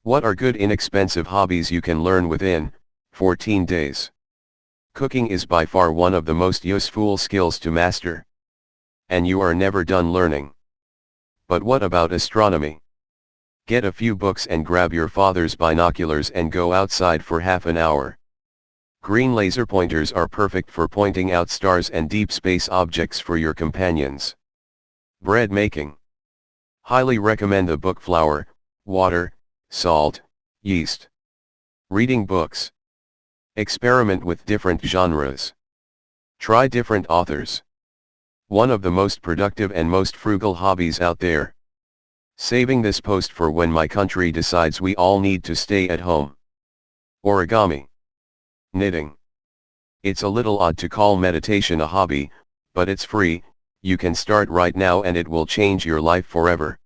What are good inexpensive hobbies you can learn within 14 days? Cooking is by far one of the most useful skills to master. And you are never done learning. But what about astronomy? Get a few books and grab your father's binoculars and go outside for half an hour. Green laser pointers are perfect for pointing out stars and deep space objects for your companions. Bread making. Highly recommend the book Flour, Water, Salt, Yeast. Reading books. Experiment with different genres. Try different authors. One of the most productive and most frugal hobbies out there. Saving this post for when my country decides we all need to stay at home. Origami. Knitting. It's a little odd to call meditation a hobby, but it's free. You can start right now and it will change your life forever.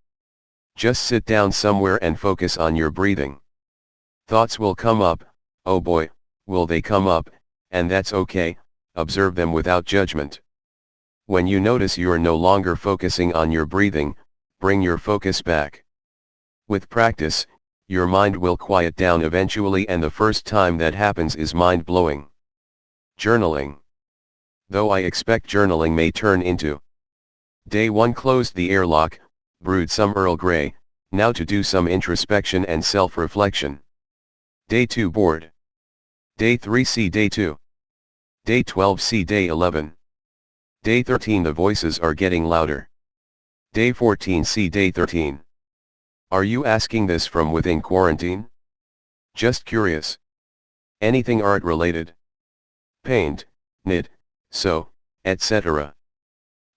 Just sit down somewhere and focus on your breathing. Thoughts will come up, oh boy, will they come up, and that's okay, observe them without judgment. When you notice you're no longer focusing on your breathing, bring your focus back. With practice, your mind will quiet down eventually, and the first time that happens is mind-blowing. Journaling. Though I expect journaling may turn into Day 1 closed the airlock, brewed some Earl Grey, now to do some introspection and self-reflection. Day 2 bored. Day 3 see Day 2. Day 12 see Day 11. Day 13 the voices are getting louder. Day 14 see Day 13. Are you asking this from within quarantine? Just curious. Anything art related? Paint, knit, sew, etc.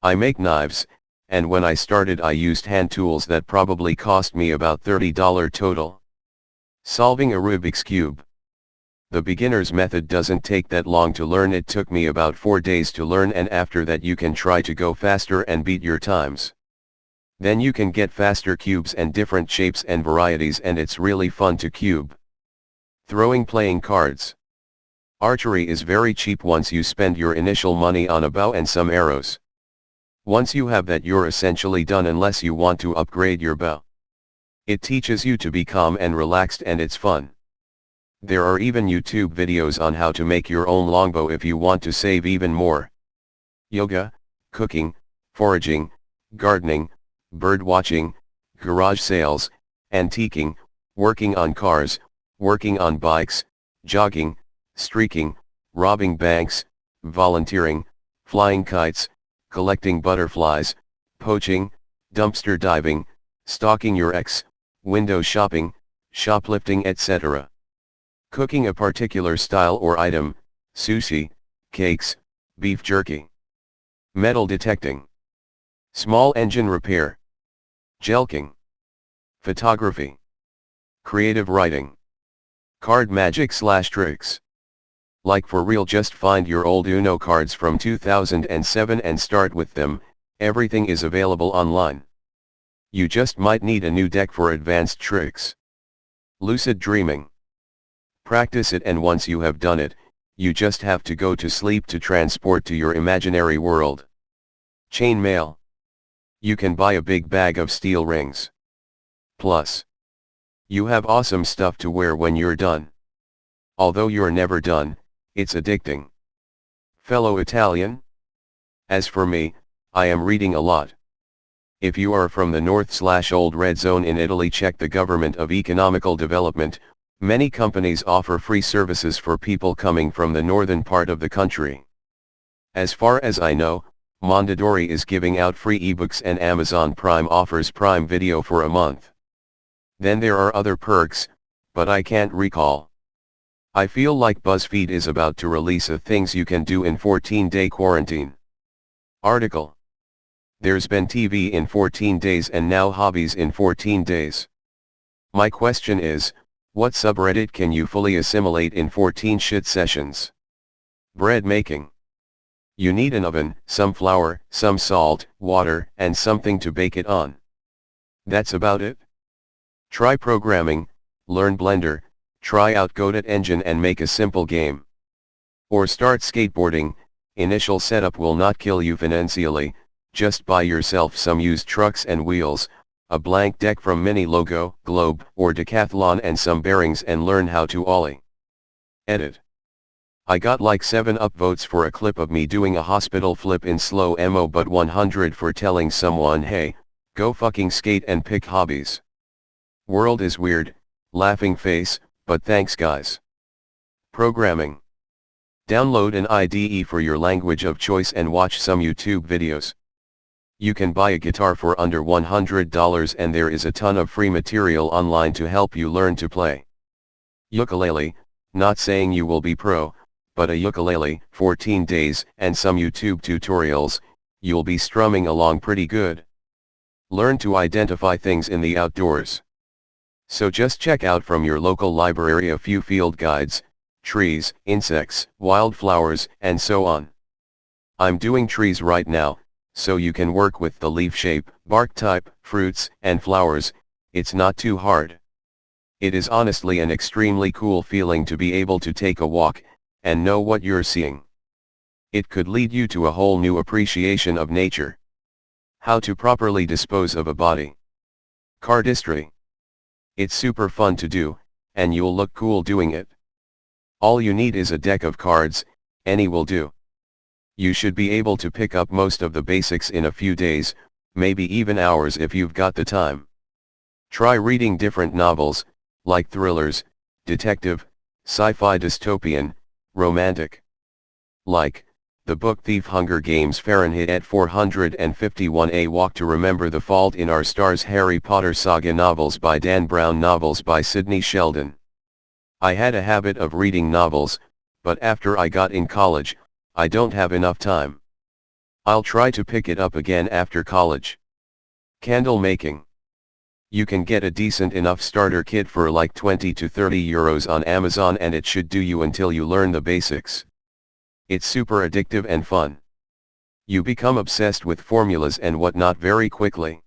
I make knives, and when I started I used hand tools that probably cost me about $30 total. Solving a Rubik's Cube. The beginner's method doesn't take that long to learn. It took me about 4 days to learn, and after that you can try to go faster and beat your times. Then you can get faster cubes and different shapes and varieties, and it's really fun to cube. Throwing playing cards. Archery is very cheap once you spend your initial money on a bow and some arrows. Once you have that, you're essentially done unless you want to upgrade your bow. It teaches you to be calm and relaxed, and it's fun. There are even YouTube videos on how to make your own longbow if you want to save even more. Yoga, cooking, foraging, gardening, bird watching, garage sales, antiquing, working on cars, working on bikes, jogging, streaking, robbing banks, volunteering, flying kites, collecting butterflies, poaching, dumpster diving, stalking your ex, window shopping, shoplifting, etc. Cooking a particular style or item, sushi, cakes, beef jerky. Metal detecting. Small engine repair. Jelking. Photography. Creative writing. Card magic / tricks. Like for real, just find your old Uno cards from 2007 and start with them. Everything is available online. You just might need a new deck for advanced tricks. Lucid dreaming. Practice it, and once you have done it, you just have to go to sleep to transport to your imaginary world. Chain mail. You can buy a big bag of steel rings. Plus, you have awesome stuff to wear when you're done. Although you're never done, it's addicting. Fellow Italian? As for me, I am reading a lot. If you are from the north/old red zone in Italy, check the Government of Economical Development. Many companies offer free services for people coming from the northern part of the country. As far as I know, Mondadori is giving out free ebooks, and Amazon Prime offers Prime Video for a month. Then there are other perks, but I can't recall. I feel like BuzzFeed is about to release a things you can do in 14-day quarantine. Article. There's been TV in 14 days and now hobbies in 14 days. My question is, what subreddit can you fully assimilate in 14 shit sessions? Bread making. You need an oven, some flour, some salt, water, and something to bake it on. That's about it. Try programming, learn Blender, try out Godot Engine and make a simple game. Or start skateboarding. Initial setup will not kill you financially. Just buy yourself some used trucks and wheels, a blank deck from Mini Logo, Globe, or Decathlon and some bearings and learn how to ollie. Edit. I got like 7 upvotes for a clip of me doing a hospital flip in slow-mo but 100 for telling someone hey, go fucking skate and pick hobbies. World is weird, laughing face, but thanks guys. Programming. Download an IDE for your language of choice and watch some YouTube videos. You can buy a guitar for under $100 and there is a ton of free material online to help you learn to play. Ukulele, not saying you will be pro, but a ukulele, 14 days, and some YouTube tutorials, you'll be strumming along pretty good. Learn to identify things in the outdoors. So just check out from your local library a few field guides, trees, insects, wildflowers, and so on. I'm doing trees right now, so you can work with the leaf shape, bark type, fruits, and flowers. It's not too hard. It is honestly an extremely cool feeling to be able to take a walk, and know what you're seeing. It could lead you to a whole new appreciation of nature. How to properly dispose of a body. Cardistry. It's super fun to do, and you'll look cool doing it. All you need is a deck of cards, any will do. You should be able to pick up most of the basics in a few days, maybe even hours if you've got the time. Try reading different novels, like thrillers, detective, sci-fi dystopian, romantic. Like, the book Thief, Hunger Games, Fahrenheit 451, A Walk to Remember the Fault in Our Stars, Harry Potter saga novels by Dan Brown, novels by Sidney Sheldon. I had a habit of reading novels, but after I got in college, I don't have enough time. I'll try to pick it up again after college. Candle making. You can get a decent enough starter kit for like 20 to 30 euros on Amazon and it should do you until you learn the basics. It's super addictive and fun. You become obsessed with formulas and whatnot very quickly.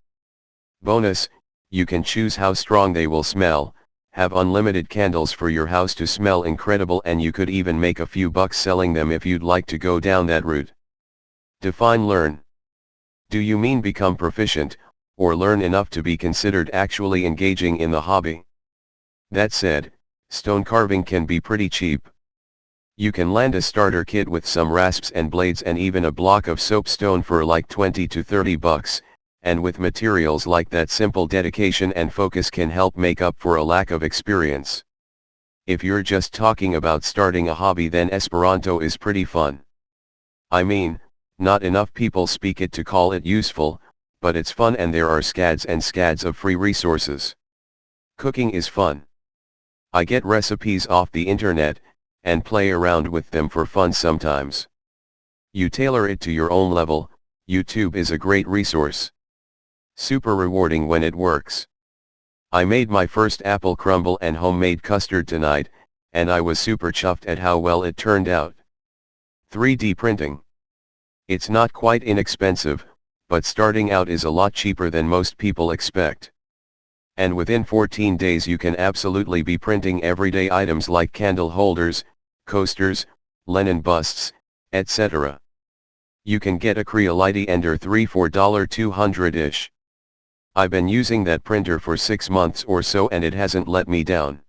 Bonus, you can choose how strong they will smell, have unlimited candles for your house to smell incredible, and you could even make a few bucks selling them if you'd like to go down that route. Define learn. Do you mean become proficient, or learn enough to be considered actually engaging in the hobby? That said, stone carving can be pretty cheap. You can land a starter kit with some rasps and blades and even a block of soapstone for like 20 to 30 bucks, and with materials like that, simple dedication and focus can help make up for a lack of experience. If you're just talking about starting a hobby, then Esperanto is pretty fun. I mean, not enough people speak it to call it useful, but it's fun and there are scads and scads of free resources. Cooking is fun. I get recipes off the internet, and play around with them for fun sometimes. You tailor it to your own level. YouTube is a great resource. Super rewarding when it works. I made my first apple crumble and homemade custard tonight, and I was super chuffed at how well it turned out. 3D printing. It's not quite inexpensive, but starting out is a lot cheaper than most people expect. And within 14 days you can absolutely be printing everyday items like candle holders, coasters, Lenin busts, etc. You can get a Creality Ender 3 for $200-ish. I've been using that printer for 6 months or so and it hasn't let me down.